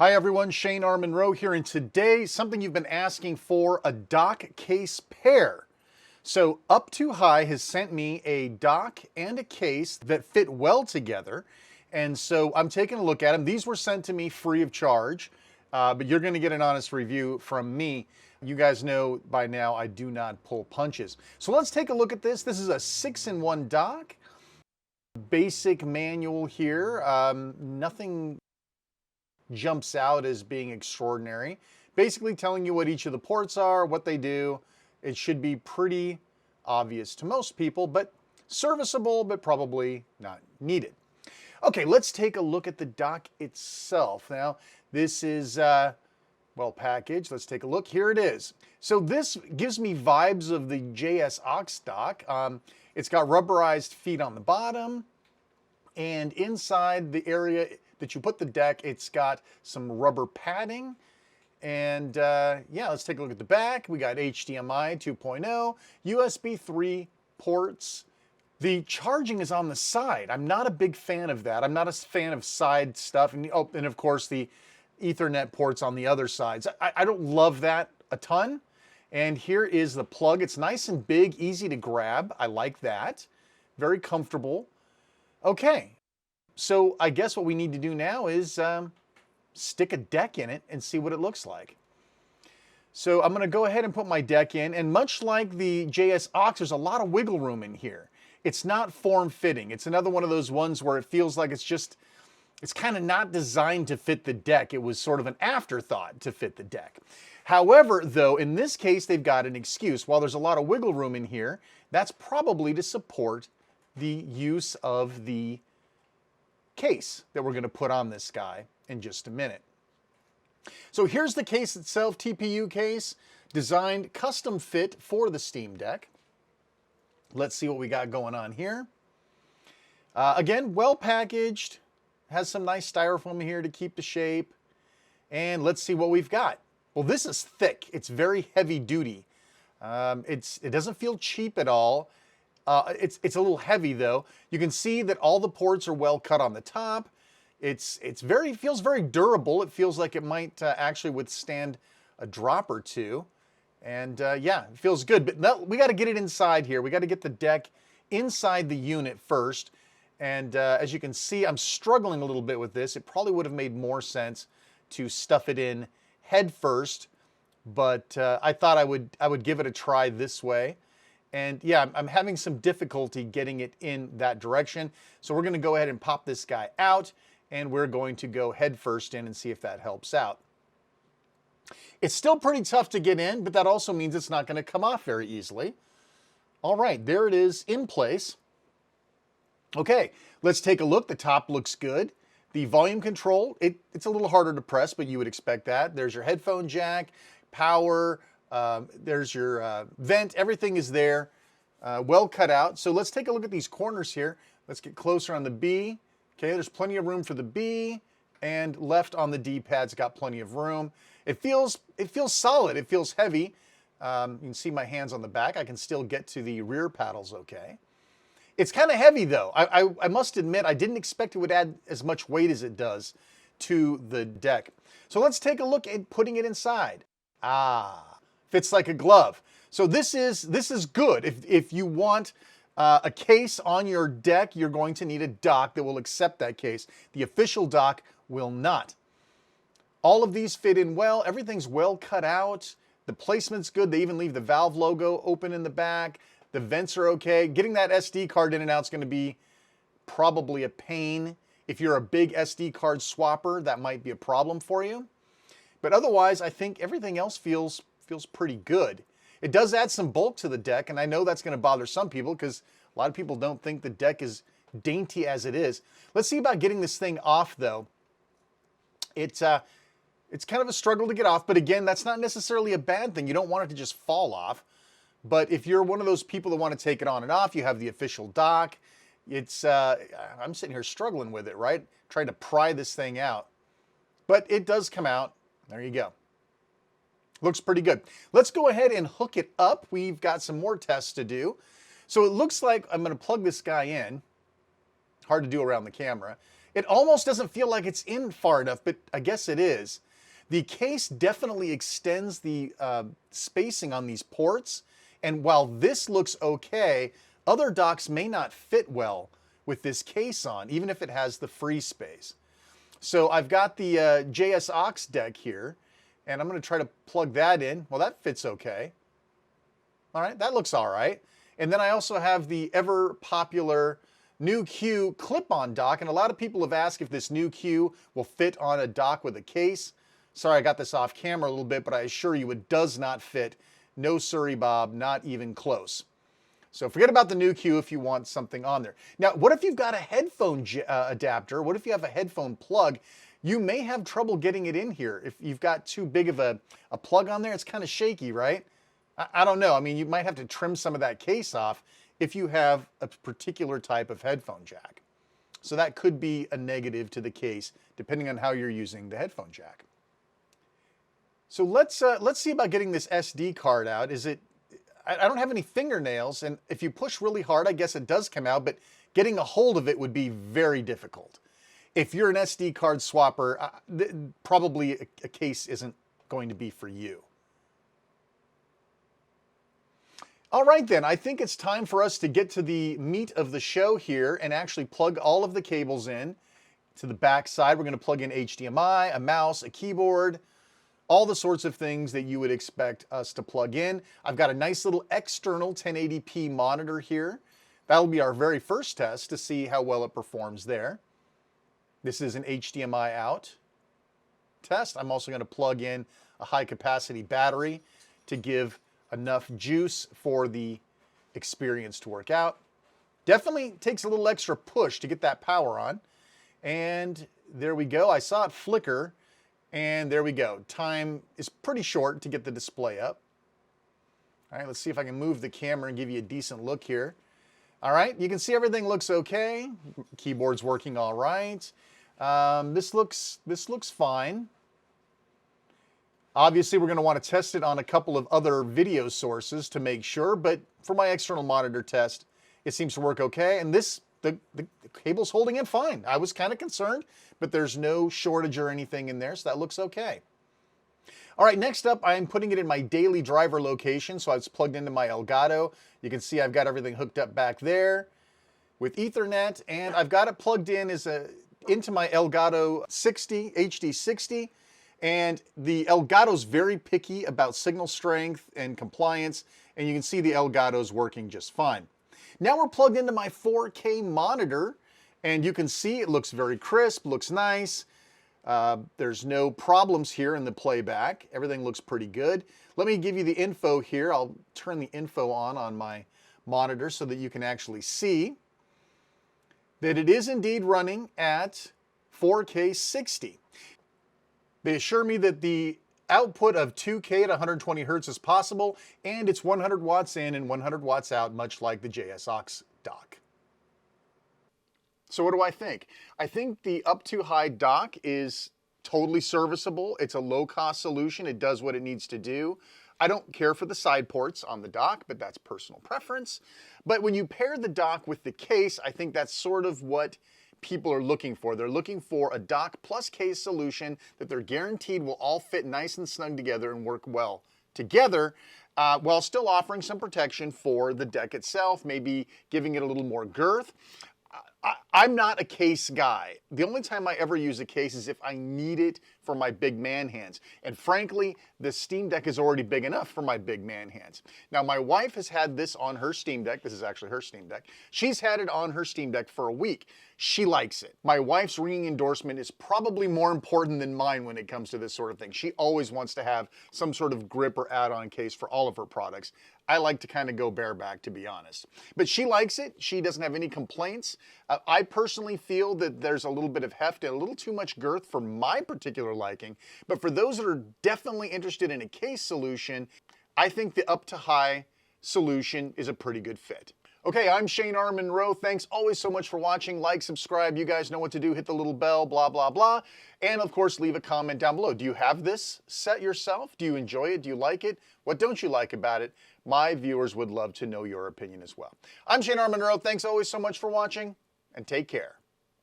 Hi everyone, Shane R. Monroe here, and today something you've been asking for, a dock case pair. So UPTOHIGH has sent me a dock and a case that fit well together, and so I'm taking a look at them. These were sent to me free of charge, but you're going to get an honest review from me. You guys know by now I do not pull punches. So let's take a look at this. This is a 6-in-1 dock. Basic manual here, nothing jumps out as being extraordinary. Basically telling you what each of the ports are, what they do. It should be pretty obvious to most people, but serviceable, but probably not needed. Okay, let's take a look at the dock itself. Now, this is well packaged. Let's take a look. Here it is. So this gives me vibes of the JS Ox dock. It's got rubberized feet on the bottom, and inside the area that you put the deck, it's got some rubber padding. And yeah, let's take a look at the back. We got HDMI 2.0, USB 3 ports. The charging is on the side. I'm not a big fan of that. I'm not a fan of side stuff. And, oh, and of course the Ethernet ports on the other sides. I don't love that a ton. And here is the plug. It's nice and big, easy to grab. I like that. Very comfortable. Okay. So I guess what we need to do now is stick a deck in it and see what it looks like. So I'm going to go ahead and put my deck in, and much like the JS Ox, there's a lot of wiggle room in here. It's not form-fitting. It's another one of those ones where it feels like it's kind of not designed to fit the deck. It was sort of an afterthought to fit the deck. However, though, in this case, they've got an excuse. While there's a lot of wiggle room in here, that's probably to support the use of the case that we're going to put on this guy in just a minute. So here's the case itself, TPU case, designed custom fit for the Steam Deck. Let's see what we got going on here. Again, well packaged, has some nice styrofoam here to keep the shape. And let's see what we've got. Well, this is thick. It's very heavy duty. It doesn't feel cheap at all. It's a little heavy though. You can see that all the ports are well cut on the top. It feels very durable. It feels like it might actually withstand a drop or two. And yeah, it feels good. But no, we got to get it inside here. We got to get the deck inside the unit first. And as you can see, I'm struggling a little bit with this. It probably would have made more sense to stuff it in head first, but I thought I would give it a try this way. And yeah, I'm having some difficulty getting it in that direction. So we're going to go ahead and pop this guy out, and we're going to go head first in and see if that helps out. It's still pretty tough to get in, but that also means it's not going to come off very easily. All right, there it is in place. Okay, let's take a look. The top looks good. The volume control, it's a little harder to press, but you would expect that. There's your headphone jack, power, there's your vent, everything is there, well cut out. So let's take a look at these corners here. Let's get closer on the B. Okay, there's plenty of room for the B, and left on the D-pad's got plenty of room. It feels solid, it feels heavy. You can see my hands on the back. I can still get to the rear paddles okay. It's kind of heavy though. I must admit, I didn't expect it would add as much weight as it does to the deck. So let's take a look at putting it inside. Fits like a glove. So this is good. If you want a case on your deck, you're going to need a dock that will accept that case. The official dock will not. All of these fit in well. Everything's well cut out. The placement's good. They even leave the valve logo open in the back. The vents are okay. Getting that SD card in and out is going to be probably a pain. If you're a big SD card swapper, that might be a problem for you. But otherwise, I think everything else feels pretty good. It does add some bulk to the deck, and I know that's going to bother some people because a lot of people don't think the deck is dainty as it is. Let's see about getting this thing off, though. It's kind of a struggle to get off, but again, that's not necessarily a bad thing. You don't want it to just fall off. But if you're one of those people that want to take it on and off, you have the official dock. I'm sitting here struggling with it, right? Trying to pry this thing out. But it does come out. There you go. Looks pretty good. Let's go ahead and hook it up. We've got some more tests to do. So it looks like I'm going to plug this guy in. hard to do around the camera. It almost doesn't feel like it's in far enough, but I guess it is. The case definitely extends the spacing on these ports, and while this looks okay, other docks may not fit well with this case on, even if it has the free space. So I've got the JS aux deck here, and I'm going to try to plug that in. Well, that fits okay. All right, that looks all right. And then I also have the ever popular NuQ clip-on dock, and a lot of people have asked if this NuQ will fit on a dock with a case. Sorry, I got this off camera a little bit, but I assure you it does not fit. No siree, Bob, not even close. So forget about the NuQ if you want something on there. Now, what if you've got a headphone adapter? What if you have a headphone plug? You may have trouble getting it in here. If you've got too big of a plug on there, it's kind of shaky, right? I don't know. I mean, you might have to trim some of that case off if you have a particular type of headphone jack. So that could be a negative to the case, depending on how you're using the headphone jack. So let's see about getting this SD card out. I don't have any fingernails, and if you push really hard, I guess it does come out, but getting a hold of it would be very difficult. If you're an SD card swapper, probably a case isn't going to be for you. All right then, I think it's time for us to get to the meat of the show here and actually plug all of the cables in. To the back side, we're going to plug in HDMI, a mouse, a keyboard, all the sorts of things that you would expect us to plug in. I've got a nice little external 1080p monitor here. That'll be our very first test to see how well it performs there. This is an HDMI out test. I'm also going to plug in a high capacity battery to give enough juice for the experience to work out. Definitely takes a little extra push to get that power on. And there we go. I saw it flicker. And there we go. Time is pretty short to get the display up. All right, let's see if I can move the camera and give you a decent look here. All right, you can see everything looks okay. Keyboard's working all right. This looks fine. Obviously, we're going to want to test it on a couple of other video sources to make sure, but for my external monitor test, it seems to work okay. And the cable's holding in fine. I was kind of concerned, but there's no shortage or anything in there, so that looks okay. All right, next up, I'm putting it in my daily driver location, so it's plugged into my Elgato. You can see I've got everything hooked up back there with Ethernet, and I've got it plugged in into my Elgato 60, HD 60, and the Elgato's very picky about signal strength and compliance, and you can see the Elgato's working just fine. Now we're plugged into my 4K monitor, and you can see it looks very crisp, looks nice. There's no problems here in the playback. Everything looks pretty good. Let me give you the info here. I'll turn the info on my monitor so that you can actually see that it is indeed running at 4K 60. They assure me that the output of 2K at 120 Hertz is possible, and it's 100 watts in and 100 watts out, much like the JS aux dock. So what do I think? I think the UPTOHIGH dock is totally serviceable. It's a low-cost solution. It does what it needs to do. I don't care for the side ports on the dock, but that's personal preference. But when you pair the dock with the case, I think that's sort of what people are looking for. They're looking for a dock plus case solution that they're guaranteed will all fit nice and snug together and work well together, while still offering some protection for the deck itself, maybe giving it a little more girth. I'm not a case guy. The only time I ever use a case is if I need it for my big man hands. And frankly, the Steam Deck is already big enough for my big man hands. Now, my wife has had this on her Steam Deck. This is actually her Steam Deck. She's had it on her Steam Deck for a week. She likes it. My wife's ringing endorsement is probably more important than mine when it comes to this sort of thing. She always wants to have some sort of grip or add-on case for all of her products. I like to kind of go bareback, to be honest. But she likes it. She doesn't have any complaints. I personally feel that there's a little bit of heft and a little too much girth for my particular liking. But for those that are definitely interested in a case solution, I think the UPTOHIGH solution is a pretty good fit. Okay, I'm Shane R. Monroe. Thanks always so much for watching. Like, subscribe. You guys know what to do. Hit the little bell, blah, blah, blah. And of course, leave a comment down below. Do you have this set yourself? Do you enjoy it? Do you like it? What don't you like about it? My viewers would love to know your opinion as well. I'm Shane R. Monroe. Thanks always so much for watching, and take care.